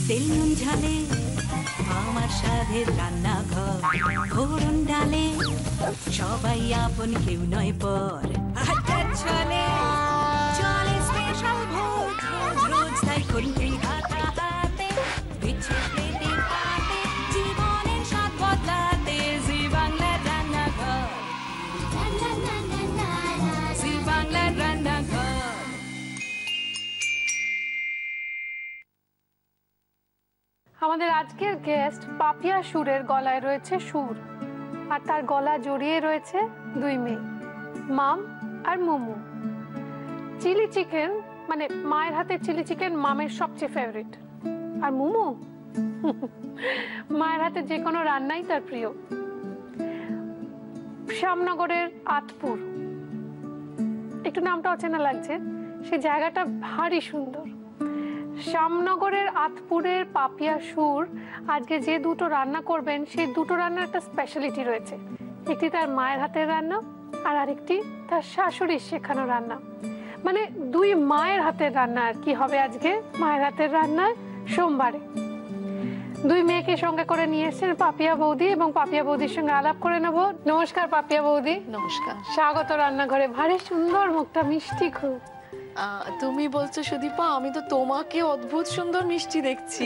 তেল নুন ঝালে আমার স্বাদের রান্নাঘর, ফোড়ন ডালে সবাই আপন, কেউ নয় পর। আড্ডার ছলে চলে স্পেশাল ভোজ, রোজ রোজ তাই খুন্তি হাতা হাতে, বিচ্ছে প্লেটে পাতে, জীবনের স্বাদ বদলাতে। জি বাংলার রান্নাঘর, জি বাংলার রান্নাঘর। আমাদের আজকের গেস্ট পাপিয়া সুরের গলায় রয়েছে সুর, আর তার গলা জড়িয়ে রয়েছে দুই মেয়ে, মাম আর মুমু। চিলি চিকেন মানে মায়ের হাতের চিলি চিকেন মামের সবচেয়ে ফেভারিট, আর মুমু মায়ের হাতে যে কোনো রান্নাই তার প্রিয়। শ্যামনগরের আতপুর, একটু নামটা অচেনা লাগছে, সেই জায়গাটা ভারী সুন্দর। শ্যামনগরের আতপুরের পাপিয়া সুর আজকে যে দুটো রান্না করবেন, সেই দুটো রান্নার একটা স্পেশালিটি রয়েছে। একটি তার মায়ের হাতের রান্না, আর আরেকটি তার শাশুড়ির শেখানো রান্না। মানে দুই মায়ের হাতের রান্না আর কি হবে আজকে মায়ের হাতের রান্নায় সোমবারে। দুই মেয়েকে সঙ্গে করে নিয়ে এসেছেন পাপিয়া বৌদি, এবং পাপিয়া বৌদির সঙ্গে আলাপ করে নেব। নমস্কার পাপিয়া বৌদি। নমস্কার, স্বাগত রান্নাঘরে। ভারী সুন্দর মুখটা, মিষ্টি খুব। তুমি বলছো সুদীপা, আমি তো তোমাকে অদ্ভুত সুন্দর মিষ্টি দেখছি।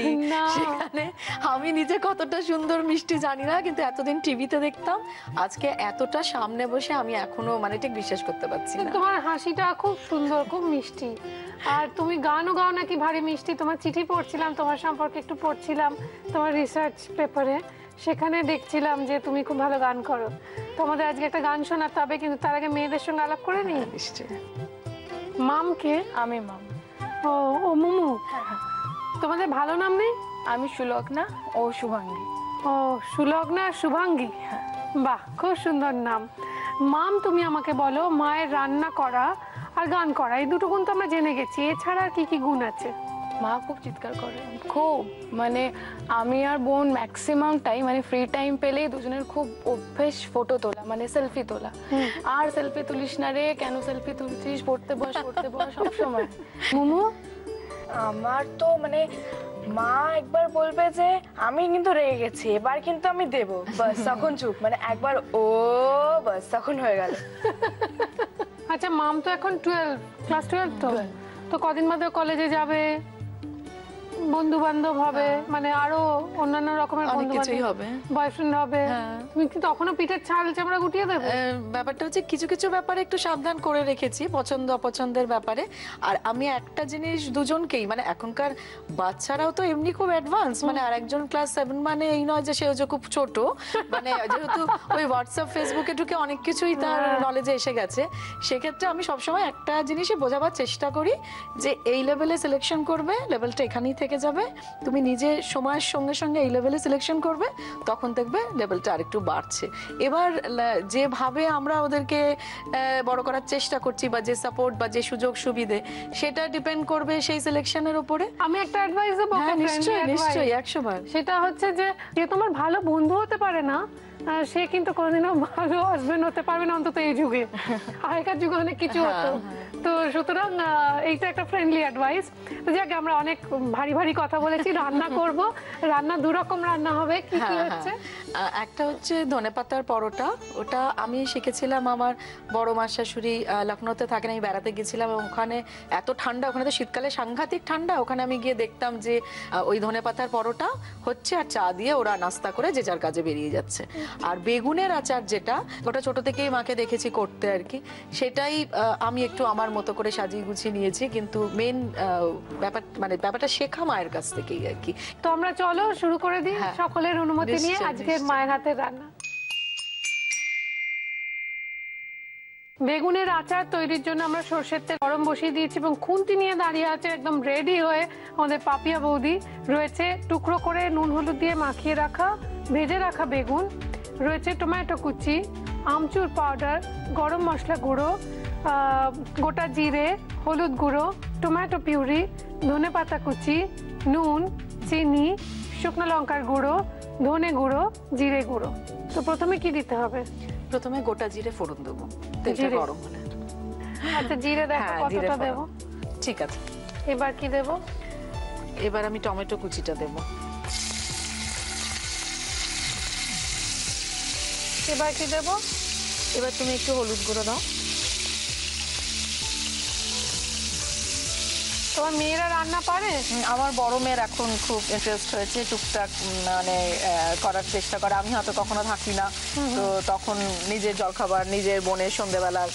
সেখানে আমি নিজে কতটা সুন্দর মিষ্টি জানি না, কিন্তু এতদিন টিভিতে দেখতাম, আজকে এতটা সামনে বসে আমি এখনো মানে ঠিক বিশ্বাস করতে পারছি না। তোমার হাসিটা খুব সুন্দর, খুব মিষ্টি, আর তুমি গানও গাও নাকি ভারী মিষ্টি। তোমার চিঠি পড়ছিলাম, তোমার সম্পর্কে একটু পড়ছিলাম তোমার রিসার্চ পেপারে, সেখানে দেখছিলাম যে তুমি খুব ভালো গান করো। তোমাদের আজকে একটা গান শোনাতে হবে, কিন্তু তার আগে মেয়েদের সঙ্গে আলাপ করে নিই। নিশ্চয়ই। মামকে? আমি মাম। ও মুমু, তোমাদের ভালো নাম নেই? আমি সুলগ্না ও শুভাঙ্গী। ও সুলগ্না শুভাঙ্গী, বাহ, খুব সুন্দর নাম। মাম, তুমি আমাকে বলো, মায়ের রান্না করা আর গান করা এই দুটো গুণ তো আমরা জেনে গেছি, এছাড়া আর কি কি গুণ আছে? মা খুব চিৎকার করে, খুব, মানে আমি আর বোন ম্যাক্সিমাম টাইম মানে ফ্রি টাইম পেলেই দুজনের খুব অভ্যেস ফটো তোলা, মানে সেলফি তোলা। আর সেলফি তুলিস না রে, কেন সেলফি তুলছিস, পড়তে বস সবসময়। মুমু? আমার তো মানে মা একবার বলবে যে আমি কিন্তু রেগে গেছি, এবার কিন্তু আমি দেবো, বাস তখন চুপ, মানে একবার ও বাস তখন হয়ে গেল। আচ্ছা, মাম তো এখন ক্লাস 12 তো কদিন বাদে কলেজে যাবে, বন্ধু বান্ধব হবে, মানে আরো অন্যান্য রকমের বন্ধু বান্ধব হবে, বয়ফ্রেন্ড হবে, তুমি কি তখনও পিঠের ছাল চামড়া গুটিয়ে দেবে? ব্যাপারটা হচ্ছে কিছু কিছু ব্যাপারে একটু সাবধান করে রেখেছি, পছন্দ অপছন্দের ব্যাপারে। আর আমি একটা জিনিস দুজনকেই, মানে এখনকার বাচ্চারাও তো এমনি খুব অ্যাডভান্স, মানে আর একজন ক্লাস 7 মানে এই নয় যে সে হচ্ছে খুব ছোট, মানে যেহেতু ওই হোয়াটসঅ্যাপ ফেসবুকে ঢুকে অনেক কিছুই তার নলেজে এসে গেছে, সেক্ষেত্রে আমি সবসময় একটা জিনিসই বোঝাবার চেষ্টা করি যে এই লেভেলে সিলেকশন করবে, লেভেলটা এখানেই থেকে যাবে, তুমি নিজে সময়ের সঙ্গে সঙ্গে এই লেভেলে সিলেকশন করবে, তখন দেখবে লেভেলটা আরেকটু বাড়ছে। এবার যেভাবে আমরা ওদেরকে বড় করার চেষ্টা করছি, বা যে সাপোর্ট বা যে সুযোগ সুবিধে, সেটা ডিপেন্ড করবে সেই সিলেকশনের উপরে। আমি একটা অ্যাডভাইস দেবো। নিশ্চয়ই নিশ্চয়ই, 100 বার। সেটা হচ্ছে যে তোমার ভালো বন্ধু হতে পারে না, সে কিন্তু কোনোদিনও ভালো হাজবেন্ড হতে পারবে না, অন্তত এই যুগে। আগেকার যুগে অনেক কিছু হতো, তো সুতরাং এইটা একটা ফ্রেন্ডলি অ্যাডভাইস। তো যাকে আমরা অনেক ভারী ভারী কথা বলেছি, রান্না করব, রান্না দুরকম রান্না হবে। কি কি হচ্ছে? একটা হচ্ছে ধনেপাতার পরোটা, ওটা আমি শিখেছিলাম আমার বড় মা শাশুড়ি লখনৌতে থাকেন, আমি বেড়াতে গেছিলাম, ওখানে এত ঠান্ডা, ওখানে তো শীতকালে সাংঘাতিক ঠান্ডা, ওখানে আমি গিয়ে দেখতাম যে ওই ধনেপাতার পরোটা হচ্ছে, আর চা দিয়ে ওরা নাস্তা করে যে যার কাজে বেরিয়ে যাচ্ছে। আর বেগুনের আচার, যেটা ওটা ছোট থেকেই মাকে দেখেছি করতে আর কি, সেটাই আমি একটু আমার মতো করে সাজিয়ে গুছিয়ে নিয়েছি, কিন্তু মেন ব্যাপার মানে ব্যাপারটা শেখা মায়ের কাছ থেকেই আর কি। তো আমরা চলো শুরু করে দিই সকলের অনুমতি নিয়ে আজকের মায়ের হাতের রান্না। বেগুনের আচার তৈরির জন্য আমরা সরষের তেল গরম বসিয়ে দিয়েছি, এবং খুন্তি নিয়ে দাঁড়িয়ে আছে একদম রেডি হয়ে আমাদের পাপিয়া বৌদি। রয়েছে টুকরো করে নুন হলুদ দিয়ে মাখিয়ে রাখা ভেজে রাখা বেগুন, রয়েছে টমেটো কুচি, আমচুর পাউডার, গরম মশলা গুঁড়ো, গোটা জিরে, হলুদ গুঁড়ো, টমেটো পিউরি, ধনেপাতা কুচি, নুন, চিনি, শুকনো লঙ্কার গুঁড়ো, ধনে গুঁড়ো, জিরে গুঁড়ো। তো প্রথমে কি দিতে হবে? প্রথমে গোটা জিরে ফোড়ন দেবো, তেলটা জিরে? গরম হলে। আচ্ছা, জিরে দেখো হ্যাঁ, জিরে কতটা ফোড়ন। দেবো। ঠিক আছে, এবার কি দেবো? এবার আমি টমেটো কুচিটা দেবো। এবার কি দেবো? এবার তুমি একটু হলুদ গুঁড়ো দাও। তোমার মেয়েরা রান্না পারে? আমার বড় মেয়ের এখন খুব ইন্টারেস্ট হয়েছে টুকটাক মানে করার চেষ্টা করে। আমি হয়তো কখনো থাকি না, তো তখন নিজের জলখাবার, নিজের বোনের সন্ধ্যেবেলার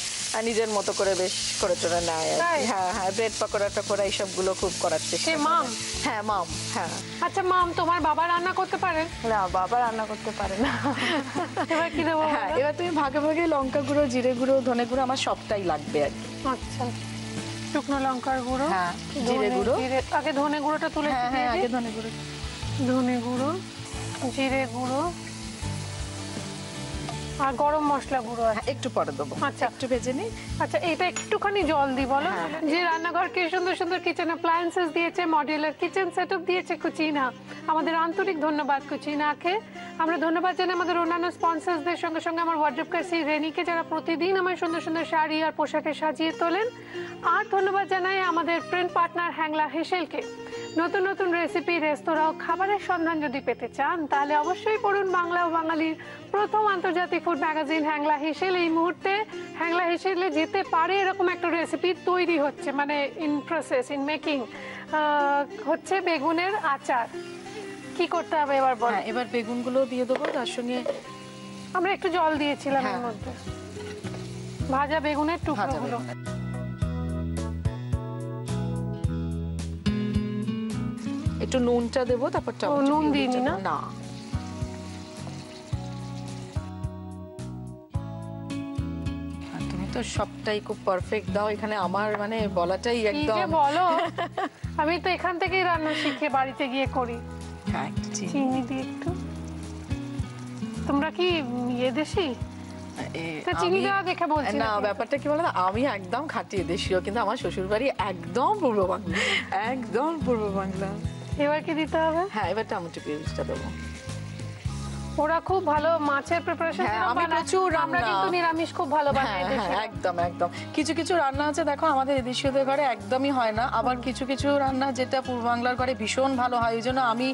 নিজের মতো করে বেশ করে চলে নেয় আর কি। তাই? হ্যাঁ হ্যাঁ, ব্রেড পকোড়া টকোড়া এইসবগুলো খুব করার চেষ্টা সে করে। মাম? হ্যাঁ মাম, হ্যাঁ। আচ্ছা মাম, তোমার বাবা রান্না করতে পারে? না, বাবা রান্না করতে পারে না। এবার কি দেবো? হ্যাঁ, বলো? এবার তুমি ভাগে ভাগে লঙ্কা গুঁড়ো, জিরে গুঁড়ো, ধনে গুঁড়ো, আমার সবটাই লাগবে আর কি। আচ্ছা, শুকনো লঙ্কার গুঁড়ো, হ্যাঁ, ধনে, জিরে গুঁড়ো। আগে ধনে গুঁড়োটা তুলে হ্যাঁ হ্যাঁ, দিয়ে আগে দিই। ধনে গুঁড়ো। ধনে গুঁড়ো, জিরে গুঁড়ো আর গরম মশলা গুঁড়ো আছে। হ্যাঁ, একটু পরে দেবো। আচ্ছা। একটু ভেজে নিই। আচ্ছা, এটা একটুখানি জল দিই বলো। হ্যাঁ। যে রান্নাঘর কি সুন্দর সুন্দর কিচেন অ্যাপ্লায়েন্সেস দিয়েছে, মডিউলার কিচেন সেটআপ দিয়েছে কুচিনা। আমাদের আন্তরিক ধন্যবাদ কুচিনাকে। আমরা ধন্যবাদ জানাই আমাদের অন্যান্য স্পন্সরসদের সঙ্গে সঙ্গে আমার ওয়ার্ড্রোব কার্সি রেনিকে, যারা প্রতিদিন আমার সুন্দর সুন্দর শাড়ি আর পোশাকে সাজিয়ে তোলেন। আর ধন্যবাদ জানাই আমাদের প্রিন্ট পার্টনার হ্যাংলা হেসেলকে। নতুন নতুন রেসিপি, রেস্তোরাঁ ও খাবারের সন্ধান যদি পেতে চান, তাহলে অবশ্যই পড়ুন বাংলা ও বাঙালির প্রথম আন্তর্জাতিক ফুড ম্যাগাজিন হ্যাংলা হেসেল। এই মুহূর্তে হ্যাংলা হেসেলে যেতে পারে এরকম একটা রেসিপি তৈরি হচ্ছে, মানে ইন প্রসেস, ইন মেকিং হচ্ছে বেগুনের আচার। কি করতে হবে এবার বল? হ্যাঁ, এবার বেগুনগুলো দিয়ে দেবো, তার সঙ্গে আমরা একটু জল দিয়েছিলাম এর হ্যাঁ। মধ্যে। ভাজা বেগুনের ভাজা টুকরোগুলো। বেগুন। একটু নুনটা দেবো, তারপর টমেটো নুন দিয়ে দিইনি দেবো। না? না। আর তুমি তো সবটাই খুব পারফেক্ট দাও, এখানে আমার মানে বলাটাই কি যে একদম। বলো, আমি তো এখান থেকেই রান্না শিখে বাড়িতে গিয়ে করি। হ্যাঁ, একটু চিনি। চিনি দিয়ে একটু। তোমরা কি দেশি? তা চিনি দেওয়া দেখে বলছি না, কিন্তু। ব্যাপারটা কি বলতো, আমি একদম খাঁটি দেশীয়, কিন্তু আমার শ্বশুর বাড়ি একদম পূর্ব বাংলা, একদম পূর্ব বাংলা। এবার কি দিতে হবে? হ্যাঁ, এবার টমেটো পেস্টটা দেবো। ওরা খুব ভালো মাছের প্রিপারেশন হ্যাঁ, আমি প্রচুর আমরা রান্না। কিন্তু নিরামিষ খুব ভালো বানাই হ্যাঁ দেশি। হ্যাঁ, একদম একদম। কিছু কিছু রান্না আছে দেখো আমাদের এদেশীয়দের ঘরে একদমই হয় না, আবার কিছু কিছু রান্না যেটা পূর্ব বাংলার ঘরে ভীষণ ভালো হয়। ওই জন্য আমি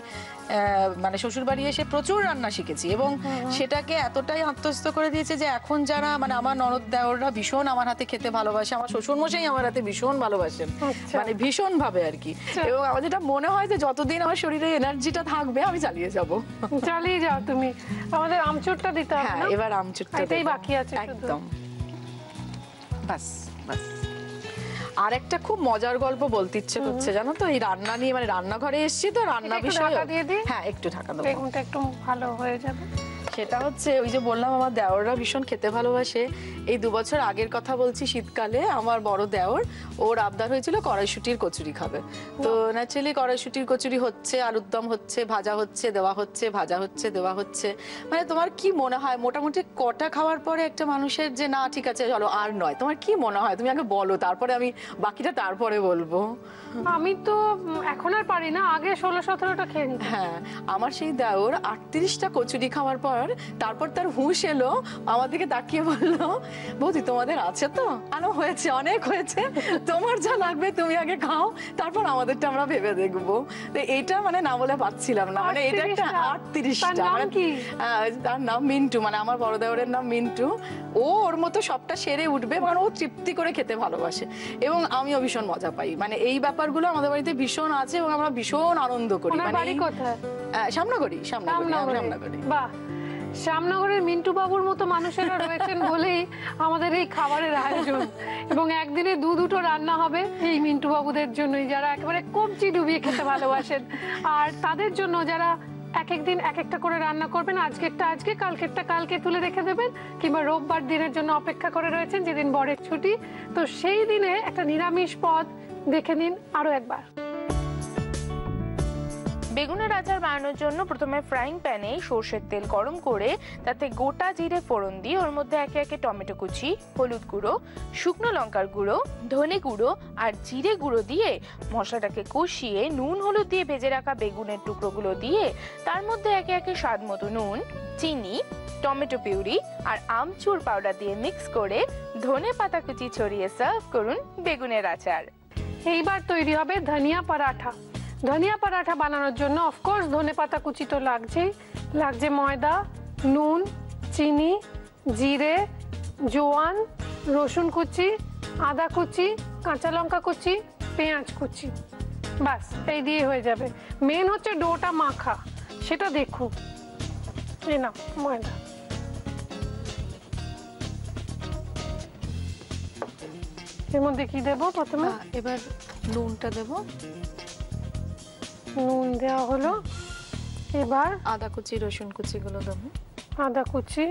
মানে শ্বশুর বাড়ি এসে প্রচুর রান্না শিখেছি এবং সেটাকে এতটাই আত্মস্থ করে দিয়েছে যে এখন যারা মানে আমার ননদ দেওররা ভীষণ আমার হাতে খেতে ভালোবাসে, আমার শ্বশুরমশাই আমার হাতে ভীষণ ভালোবাসেন, আচ্ছা। মানে ভীষণ ভাবে আর কি। এবং আমার যেটা মনে হয় যে যতদিন আমার শরীরে এনার্জিটা থাকবে আমি চালিয়ে যাব। চালিয়ে যাও তুমি। আমাদের আমচুরটা দিতে হবে হ্যাঁ, না? এবার আমচুরটা এটাই দেবো। বাকি আছে শুধু। একদম। বাস বাস। আর একটা খুব মজার গল্প বলতে ইচ্ছে করছে, জানো তো, এই রান্না নিয়ে, মানে রান্নাঘরে এসেছি তো রান্না এটা একটু বিষয়ে। ঢাকা দিয়ে দিই? হ্যাঁ, একটু ঢাকা দেবো। বেগুনটা একটু ভালো হয়ে যাবে। সেটা হচ্ছে ওই যে বললাম আমার দেওররা ভীষণ খেতে ভালোবাসে। এই 2 বছর আগের কথা বলছি, শীতকালে আমার বড় দেওর, ওর আবদার হয়েছিল কড়াইশুটির কচুরি খাবে। তো ন্যাচারালি কড়াইশুটির কচুরি হচ্ছে, আলুর দম হচ্ছে, ভাজা হচ্ছে, দেওয়া হচ্ছে, ভাজা হচ্ছে, দেওয়া হচ্ছে। মানে তোমার কি মনে হয় মোটামুটি কটা খাওয়ার পরে একটা মানুষের যে না ঠিক আছে চলো আর নয়, তোমার কি মনে হয়? তুমি আগে বলো, তারপরে আমি বাকিটা তারপরে বলবো। আমি তো এখন আর পারি না, আগে 16-17টা খেয়ে নিতাম। হ্যাঁ, আমার সেই দেওর 38টা কচুরি খাওয়ার পর তারপর তার হুঁশ এলো, আমার দিকে তাকিয়ে বললো, বৌদি তোমাদের আছে তো? আলো হয়েছে, অনেক হয়েছে, তোমার যা লাগবে তুমি আগে খাও, তারপর আমাদেরটা আমরা ভেবে দেখবো। তো এইটা মানে না বলে পাচ্ছিলাম না, মানে এটা একটা 38টা। তার নাম কি? তার নাম মিন্টু, মানে আমার বড় দেওরের নাম মিন্টু। ও ওর মতো সবটা সেরে উঠবে, মানে ও তৃপ্তি করে খেতে ভালোবাসে এবং আমিও ভীষণ মজা পাই। মানে এই ব্যাপারগুলো আমাদের বাড়িতে ভীষণ আছে এবং আমরা ভীষণ আনন্দ করি। ওনার মানে বাড়ি কোথায়? সামনাগড়ি। শ্যামনগরে। বাহ, শ্যামনগরের মিন্টু বাবুর মতো মানুষেরা রয়েছেন বলেই আমাদের এই খাবারের আয়োজন। এবং একদিনে 2-2টো রান্না হবে এই মিন্টু বাবুদের জন্যই, যারা একেবারে কবজি ডুবিয়ে খেতে ভালোবাসেন। আর তাদের জন্য যারা এক এক দিন এক একটা করে রান্না করবেন, আজকেরটা আজকে, কালকেরটা কালকে তুলে রেখে দেবেন, কিংবা রোববার দিনের জন্য অপেক্ষা করে রয়েছেন যেদিন বরের ছুটি, তো সেই দিনে একটা নিরামিষ পদ দেখে নিন আরো একবার। বেগুনের আচার বানানোর জন্য প্রথমে ফ্রাইং প্যানে সর্ষের তেল গরম করে তাতে গোটা জিরে ফোড়ন দিয়ে ওর মধ্যে একে একে টমেটো কুচি, হলুদ গুঁড়ো, শুকনো লঙ্কার গুঁড়ো, ধনে গুঁড়ো আর জিরে গুঁড়ো দিয়ে মশলাটাকে কষিয়ে নুন হলুদ দিয়ে ভেজে রাখা বেগুনের টুকরোগুলো দিয়ে তার মধ্যে একে একে স্বাদ মতো নুন, চিনি, টমেটো পিউরি আর আমচুর পাউডার দিয়ে মিক্স করে ধনে পাতা কুচি ছড়িয়ে সার্ভ করুন বেগুনের আচার। এইবার তৈরি হবে ধনিয়া পরাঠা। ধনিয়া পরাঠা বানানোর জন্য অফকোর্স ধনেপাতা কুচি তো লাগছেই, লাগছে ময়দা, নুন, চিনি, জিরে, জোয়ান, রসুন কুচি, আদা কুচি, কাঁচা লঙ্কা কুচি, পেঁয়াজ কুচি। বাস এই দিয়ে হয়ে যাবে। মেন হচ্ছে ডোটা মাখা, সেটা দেখুন। এই নাও ময়দা, এর মধ্যে কি দেবো প্রথমে? এবার নুনটা দেবো, নুন দেওয়া হলো। এবার আদা কুচি রসুন কুচিগুলো দেবো, আদা কুচি,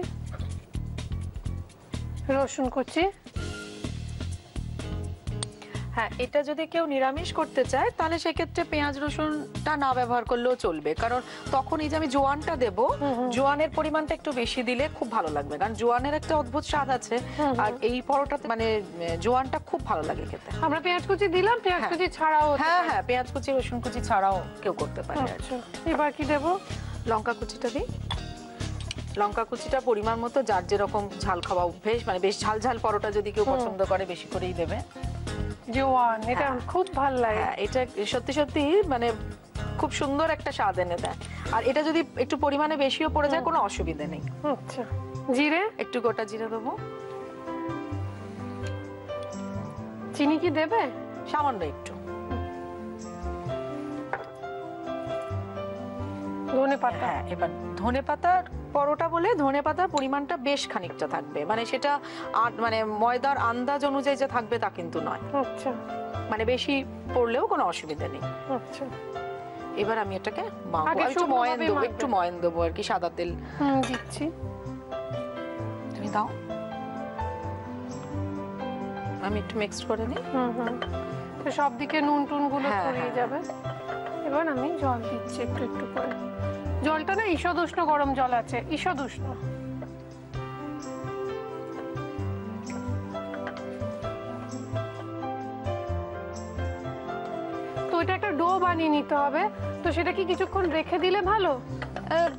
রসুন কুচি। হ্যাঁ, এটা যদি কেউ নিরামিষ করতে চায় তাহলে সেক্ষেত্রে পেঁয়াজ রসুনটা না ব্যবহার করলেও চলবে, কারণ তখন এই যে আমি জোয়ানটা দেবো, জোয়ানের পরিমাণটা একটু বেশি দিলে খুব ভালো লাগবে, কারণ জোয়ানের একটা অদ্ভুত স্বাদ আছে আর এই পরোটাতে মানে জোয়ানটা খুব ভালো লাগে খেতে। আমরা পেঁয়াজ কুচি দিলাম, পেঁয়াজ কুচি ছাড়াও হতে হ্যাঁ পারে। হ্যাঁ, পেঁয়াজ কুচি রসুন কুচি ছাড়াও কেউ করতে পারে। আচ্ছা, এবার কি দেবো? লঙ্কা কুচিটা দিই। লঙ্কা কুচিটা পরিমাণ মতো, যার যেরকম ঝাল খাওয়া অভ্যেস, মানে বেশ ঝাল ঝাল পরোটা যদি কেউ পছন্দ করে বেশি করেই দেবে। জোয়ান, এটা খুব ভালো লাগে। হ্যাঁ, এটা সত্যি সত্যি মানে খুব সুন্দর একটা স্বাদ এনে দেয়। আর এটা যদি একটু পরিমাণে বেশিও পড়ে যায় কোনো অসুবিধা নেই। আচ্ছা, জিরে, একটু গোটা জিরে দেবো। চিনি কি দেবে? সামান্য একটু। ধনেপাতা। হ্যাঁ, এবার ধনেপাতার পরোটা বলে ধনেপাতার পরিমাণটা বেশ খানিকটা থাকবে, মানে সেটা মানে ময়দার আন্দাজ অনুযায়ী যে থাকবে তা কিন্তু নয়। আচ্ছা, মানে বেশি পড়লেও কোনো অসুবিধা নেই। আচ্ছা, এবার আমি এটাকে মাখবো, আগে একটু শুকনো ময়ান ভাবে দেবো, মাখবে। একটু ময়ান দেবো আর কি, সাদা তেল দিচ্ছি। তুমি দাও, আমি একটু মিক্সড করে নিই। তো সব দিকে নুন টুন গুলো হ্যাঁ, ছড়িয়ে হ্যাঁ। যাবে। এবার আমি জল দিচ্ছি একটু একটু করে। জলটা না ঈষদ উষ্ণ গরম জল আছে, ঈষদ উষ্ণ। তো এটা একটা ডো বানিয়ে নিতে হবে, তো সেটা কি কিছুক্ষণ রেখে দিলে ভালো?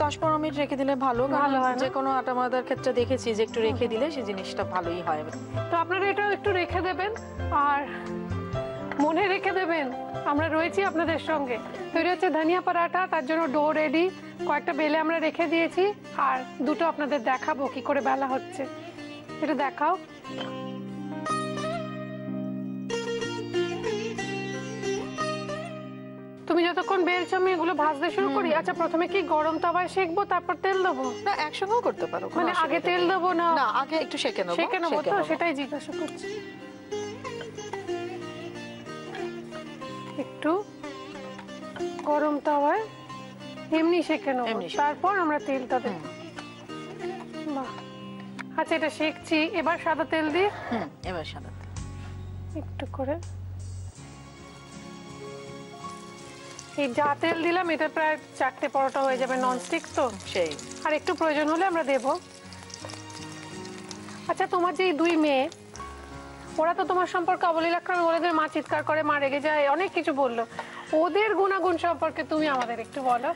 10-15 মিনিট রেখে দিলে ভালো। ভালো হয় না? যে কোনো আটা ময়দার ক্ষেত্রে দেখেছি যে একটু রেখে দিলে সেই জিনিসটা ভালোই হয়। তো আপনারা এটা একটু রেখে দেবেন, আর মনে রেখে দেবেন আমরা রয়েছি আপনাদের সঙ্গে। তৈরি হচ্ছে ধনিয়া পরাঠা, তার জন্য ডো রেডি, কয়েকটা বেলে আমরা রেখে দিয়েছি, আর দুটো আপনাদের দেখাবো কি করে বেলা হচ্ছে। এটা দেখাও। তুমি যতক্ষণ বেলছো আমি এগুলো ভাজতে শুরু করি। আচ্ছা, প্রথমে কি গরম তাওয়ায় সেকবো তারপর তেল দেবো? না, একসঙ্গেও করতে পারো, কোনো মানে আগে অসুবিধা তেল নেই। দেবো না? না, আগে একটু সেকে নেবো। সেকে নেবো, তো সেটাই জিজ্ঞাসা করছি। একটু গরম তাওয়ায় এমনি সেকে নেবো, এমনি সেকে। তারপর আমরা তেলটা দেবো। বাহ, আচ্ছা এটা সেকছি, এবার সাদা তেল দিই এবার সাদা তেল একটু করে। এই যা তেল দিলাম এটা প্রায় 4টে পরোটা হয়ে যাবে, ননস্টিক তো। সেই। আর একটু প্রয়োজন হলে আমরা দেব। আচ্ছা, তোমার যে এই দুই মেয়ে, ওরা তো তোমার সম্পর্কে অবলীলাক্রমে ওদের মা চিৎকার করে, মা রেগে যায়, অনেক কিছু বললো। ওদের গুণাগুণ সম্পর্কে তুমি আমাদের একটু বলো।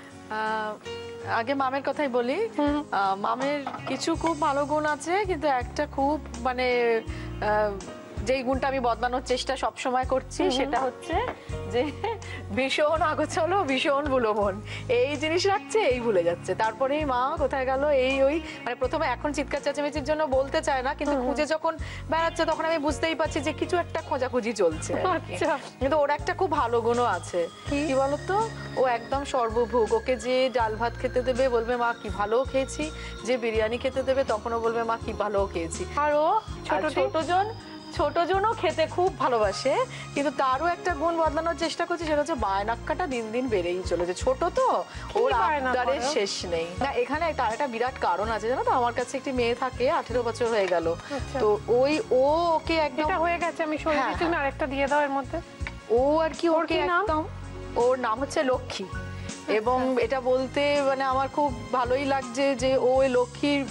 আগে মামের কথাই বলি। মামের কিছু খুব ভালো গুণ আছে, কিন্তু একটা খুব মানে যেই গুণটা আমি বদলানোর চেষ্টা সব সময় করছি সেটা হচ্ছে যে ভীষণ আগোছালো, ভীষণ বুলোমন। এই জিনিস রাখছে, এই ভুলে যাচ্ছে, তারপরেই মা কোথায় গেল, এই ওই মানে প্রথমে এখন চিৎকার চেঁচামেচির জন্য বলতে চায় না, কিন্তু খুঁজে যখন বেড়াচ্ছে তখন আমি বুঝতেই পারছি যে কিছু একটা খোঁজাখুঁজি চলছে। আচ্ছা, কিন্তু ওর একটা খুব ভালো গুণও আছে, কি বলতো, ও একদম সর্বভোগ। ওকে যে ডাল ভাত খেতে দেবে বলবে মা কি ভালো খেয়েছি, যে বিরিয়ানি খেতে দেবে তখনও বলবে মা কি ভালো খেয়েছি। আর ও ছোটজনও খেতে খুব ভালোবাসে, কিন্তু তারও একটা গুণ বদলানোর চেষ্টা করছে, সেটা হচ্ছে বায়নাক্কাটা দিন দিন বেড়েই চলেছে। ছোট তো, ওর বায়না আবদারের করে? শেষ নেই। না, এখানে তার একটা বিরাট কারণ আছে, জানো তো, আমার কাছে একটি মেয়ে থাকে, 18 বছর হয়ে গেল। আচ্ছা। তো ওকে একদম, এটা হয়ে গেছে, আমি সরিয়ে হ্যাঁ, দিচ্ছি, তুমি আরেকটা দিয়ে দাও এর মধ্যে। ও আর কি ওর ওকে কি নাম? একদম, ওর নাম হচ্ছে লক্ষ্মী। এবং এটা বলতে মানে আমার খুব ভালোই লাগছে যে ও ওই লক্ষ্মীর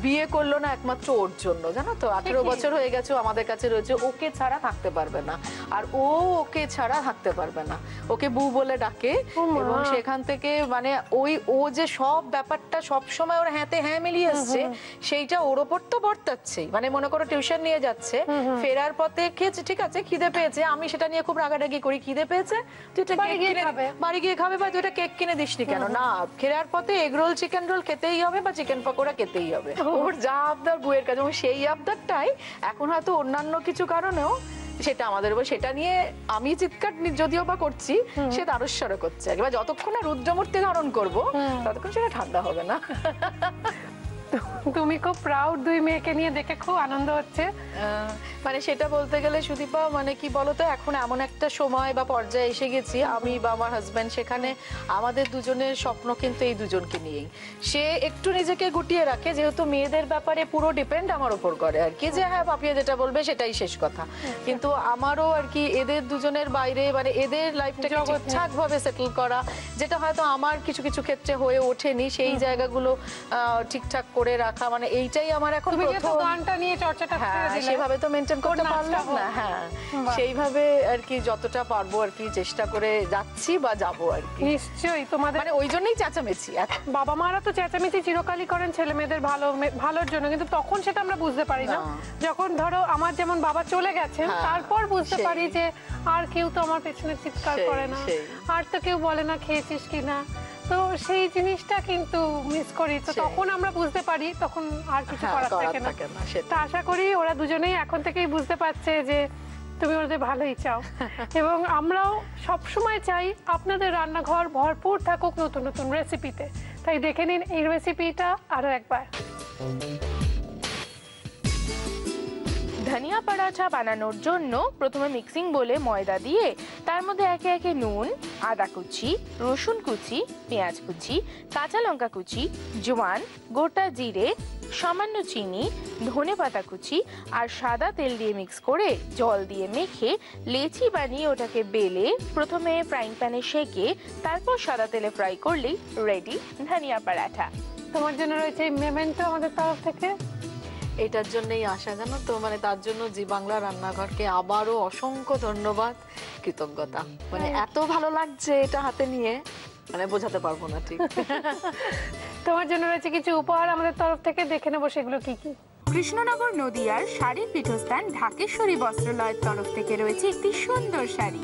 বিয়ে করলো না একমাত্র ওর জন্য, জানো তো 18 বছর হয়ে গেছে ও আমাদের কাছে রয়েছে, ওকে ছাড়া থাকতে পারবে না, আর ও ওকে ছাড়া থাকতে পারবে না, ওকে বউ বলে ডাকে। এবং সেখান থেকে মানে ও যে সব ব্যাপারটা সব সময় ওর হ্যাঁতে হ্যাঁ মিলিয়ে আসছে, সেইটা ওর ওপর তো বর্তাচ্ছেই। মানে মনে করো টিউশন নিয়ে যাচ্ছে, ফেরার পথে খেয়েছে, ঠিক আছে খিদে পেয়েছে, আমি সেটা নিয়ে খুব রাগারাগি করি, খিদে পেয়েছে তুই এটা বাড়ি গিয়ে খাবে, বা তুই এটা কেক কিনে দিসনি কেন, না ফেরার পথে এগ রোল চিকেন রোল খেতেই হবে বা চিকেন পকোড়া খেতেই হবে, ওর যা আবদার বউয়ের কাছে। এবং সেই আবদারটাই এখন হয়তো অন্যান্য কিছু কারণেও সেটা আমাদের উপর, সেটা নিয়ে আমি চিৎকার যদিও বা করছি, সে তারস্বরে করছে। এবার যতক্ষণ না রুদ্রমূর্তি ধারণ করবো ততক্ষণ সেটা ঠান্ডা হবে না। তুমি খুব প্রাউড, দুই মেয়েকে নিয়ে দেখে খুব আনন্দ হচ্ছে। মানে সেটা বলতে গেলে সুদীপা মানে কি বলতো, এখন এমন একটা সময় বা পর্যায়ে এসে গেছি আমি বা আমার হাজবেন্ড, সেখানে আমাদের দুজনের স্বপ্ন কিন্তু এই দুজনকে নিয়েই। সে একটু নিজেকে গুটিয়ে রাখে, যেহেতু মেয়েদের ব্যাপারে পুরো ডিপেন্ড আমার উপর করে আর কি, যে হ্যাঁ পাপিয়া যেটা বলবে সেটাই শেষ কথা। কিন্তু আমারও আর কি এদের দুজনের বাইরে মানে এদের লাইফটাকে ঠিকঠাক ভাবে সেটেল করা, যেটা হয়তো আমার কিছু কিছু ক্ষেত্রে হয়ে ওঠেনি, সেই জায়গাগুলো ঠিকঠাক করে রাখা, মানে এইটাই আমার এখন প্রথম। গানটা নিয়ে চর্চাটা সেভাবে তো মেনটেন করতে পারলাম না, হ্যাঁ সেইভাবে আর কি যতটা পারবো আর কি চেষ্টা করে যাচ্ছি বা যাবো আর কি। নিশ্চয়ই তোমাদের মানে ওই জন্যই চেঁচামেচি। বাবা মারা তো চেঁচামেচি চিরকালই করেন ছেলে মেয়েদের ভালোর জন্য, কিন্তু তখন সেটা আমরা বুঝতে পারি না। যখন ধরো আমার যেমন বাবা চলে গেছেন, তারপর বুঝতে পারি যে আর কেউ তো আমার পেছনে চিৎকার করে না, আর তো কেউ বলে না খেয়েছিস কিনা, তো সেই জিনিসটা কিন্তু মিস করি। তো তখন আমরা বুঝতে পারি, তখন আর কিছু করার থাকে না। তো আশা করি ওরা দুজনেই এখন থেকেই বুঝতে পারছে যে তুমি ওদের ভালোই চাও, এবং আমরাও সবসময় চাই আপনাদের রান্নাঘর ভরপুর থাকুক নতুন নতুন রেসিপিতে। তাই দেখে নিন এই রেসিপিটা আরো একবার। ধনিয়া পরাঠা বানানোর জন্য প্রথমে মিক্সিং বলে ময়দা দিয়ে তার মধ্যে একে একে নুন, আদা কুচি, রসুন কুচি, পেঁয়াজ কুচি, কাঁচা লঙ্কা কুচি, জোয়ান, গোটা জিরে, সামান্য চিনি, ধনেপাতা কুচি আর সাদা তেল দিয়ে মিক্স করে জল দিয়ে মেখে লেচি বানিয়ে ওটাকে বেলে প্রথমে ফ্রাইং প্যানে সেকে তারপর সাদা তেলে ফ্রাই করলেই রেডি ধনিয়া পরাঠা। তোমার জন্য রয়েছে মেমেন্টো আমাদের তরফ থেকে। এটার জন্যই আসা, জানো তো, মানে তার জন্য জি বাংলা রান্নাঘরকে আবারও অসংখ্য ধন্যবাদ, কৃতজ্ঞতা। মানে এত ভালো লাগছে এটা হাতে নিয়ে, মানে বোঝাতে পারবো না ঠিক। তোমার জন্য রয়েছে কিছু উপহার আমাদের তরফ থেকে, দেখে নেবো সেগুলো কি কি। কৃষ্ণনগর নদিয়ার শাড়ির পীঠস্থান ঢাকেশ্বরী বস্ত্রালয়ের তরফ থেকে রয়েছে একটি সুন্দর শাড়ি।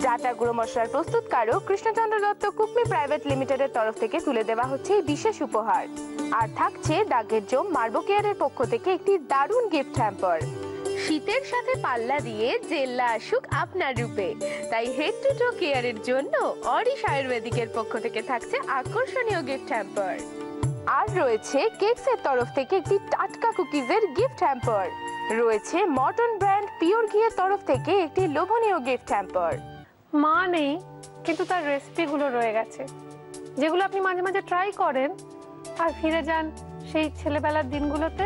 ডাটা গুঁড়ো মশলার প্রস্তুতকারক কৃষ্ণচন্দ্র দত্ত কুকমি প্রাইভেট লিমিটেডের তরফ থেকে তুলে দেওয়া হচ্ছে এই বিশেষ উপহার। আর থাকছে দাগের জম মার্বো কেয়ারের পক্ষ থেকে একটি দারুণ গিফট হ্যাম্পার। শীতের সাথে পাল্লা দিয়ে জেল্লা আসুক আপনার রূপে, তাই হেড টু টো কেয়ারের জন্য অরিশ আয়ুর্বেদিকের পক্ষ থেকে থাকছে আকর্ষণীয় গিফট হ্যাম্পার। আর রয়েছে কেকসের তরফ থেকে একটি টাটকা কুকিজের গিফট হ্যাম্পার। রয়েছে মর্টন ব্র্যান্ড পিওর ঘিয়ের তরফ থেকে একটি লোভনীয় গিফট হ্যাম্পার। মা নেই, কিন্তু তার রেসিপিগুলো রয়ে গেছে, যেগুলো আপনি মাঝে মাঝে ট্রাই করেন আর ফিরে যান সেই ছেলেবেলার দিনগুলোতে,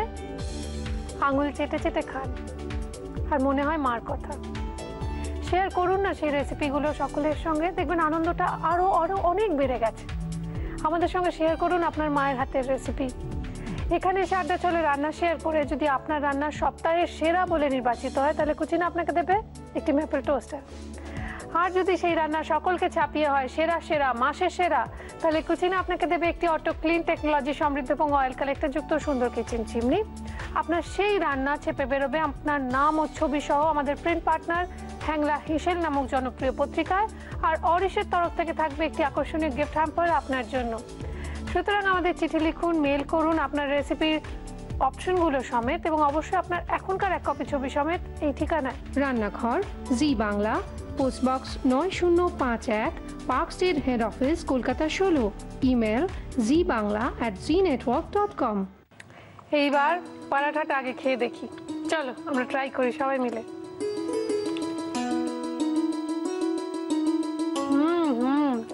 আঙুল চেটে চেটে খান আর মনে হয় মার কথা। শেয়ার করুন না সেই রেসিপিগুলো সকলের সঙ্গে, দেখবেন আনন্দটা আরো আরো অনেক বেড়ে গেছে। আমাদের সঙ্গে শেয়ার করুন আপনার মায়ের হাতের রেসিপি। এখানে এসে আড্ডা চলে রান্না শেয়ার করে যদি আপনার রান্নার সপ্তাহের সেরা বলে নির্বাচিত হয়, তাহলে কুচিনা আপনাকে দেবে একটি ম্যাপেল টোস্টার। আর যদি সেই রান্না সকলকে ছাপিয়ে হয় সেরা সেরা মাসের সেরা, তাহলে কুচিনা আপনাকে দেবে একটি অটো ক্লিন টেকনোলজি সমৃদ্ধ এবং অয়েল কালেক্টর যুক্ত সুন্দর কিচেন চিমনি। আপনার সেই রান্না চেপে বেরোবে আপনার নাম ও ছবি সহ আমাদের প্রিন্ট পার্টনার হ্যাংলা হিসেল নামক জনপ্রিয় পত্রিকায়। আর অরিশের তরফ থেকে থাকবে একটি আকর্ষণীয় গিফট হ্যাম্পার আপনার জন্য। সুতরাং আমাদের চিঠি লিখুন, মেল করুন আপনার রেসিপির অপশনগুলো সমেত, এবং অবশ্যই আপনার এখনকার এক কপি ছবি সমেত এই ঠিকানায়। রান্নাঘর, Zee Bangla, post box 9051, park street, head office, Kolkata 16। Email zbangla@znetwork.com। এইবার পরাঠাটা আগে খেয়ে দেখি, চলো আমরা ট্রাই করি সবাই মিলে।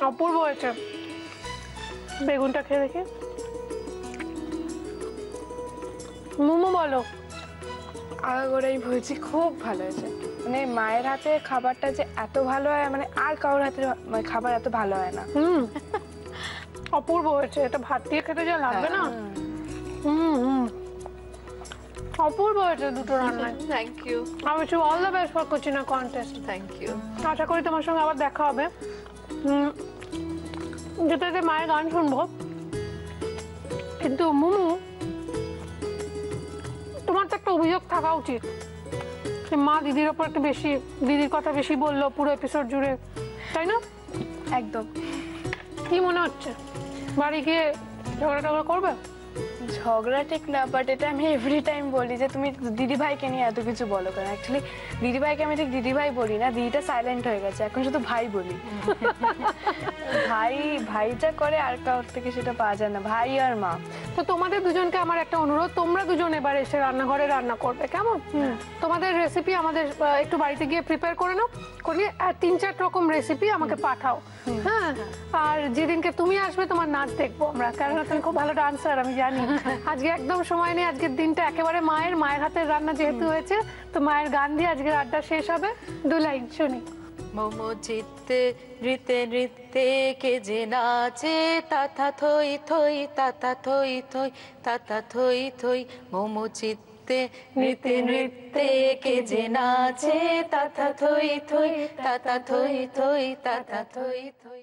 অপূর্ব হয়েছে। বেগুনটা খেয়ে দেখি। মোমো বলো। আগাগোড়াই বলছি খুব ভালো হয়েছে। মানে মায়ের হাতে খাবারটা যে এত ভালো হয়, মানে আর কারোর হাতে মানে খাবার এত ভালো হয় না। অপূর্ব হয়েছে, এটা ভাত দিয়ে খেতে যা লাগবে না। হুম, অপূর্ব হয়েছে দুটো রান্নায়। Thank you. I wish you all the best for Cucina contest. Thank you. আশা করি তোমার সঙ্গে আবার দেখা হবে। যেটাতে মায়ের গান শুনবো, কিন্তু মুমু তোমার তো একটা অভিযোগ থাকা উচিত, মা দিদির ওপর একটু বেশি, দিদির কথা বেশি বললো পুরো এপিসোড জুড়ে, তাই না? একদম। কি মনে হচ্ছে বাড়ি গিয়ে ঝগড়া টগড়া করবে? ঝগড়া ঠিক না, বাট এটা আমি এভরি টাইম বলি যে তুমি দিদি ভাইকে নিয়ে এত কিছু বলো কেন। অ্যাকচুয়ালি দিদি ভাইকে আমি ঠিক দিদি ভাই বলি না, দিদিটা সাইলেন্ট হয়ে গেছে, এখন শুধু ভাই বলি। ভাই যা করে আর কারোর থেকে সেটা পাওয়া যায় না, ভাই আর মা। তো তোমাদের দুজনকে আমার একটা অনুরোধ, তোমরা দুজন এবার এসে রান্নাঘরে রান্না করবে, কেমন? তোমাদের রেসিপি আমাদের একটু বাড়িতে গিয়ে প্রিপেয়ার করে নাও, করে 3-4 রকম রেসিপি আমাকে পাঠাও। হ্যাঁ, আর যেদিনকে তুমি আসবে তোমার নাচ দেখবো আমরা, কারণ তুমি খুব ভালো ডান্সার আমি জানি। আজকে একদম সময় নেই, আজকের দিনটা একেবারে মায়ের হাতের রান্না যেহেতু হয়েছে, তো মায়ের গান দিয়ে আজকের আড্ডা শেষ হবে। 2 লাইন শুনি। মোমো চিত্তে নৃত্যে নৃত্যে কে যে নাচে, তাতা থই থই তাতা থই থই তাতা থই থই। মোমো চিত্তে নৃত্যে নৃত্যে কে যে নাচে, তাতা থই থই তাতা থই থই তাতা থই থই।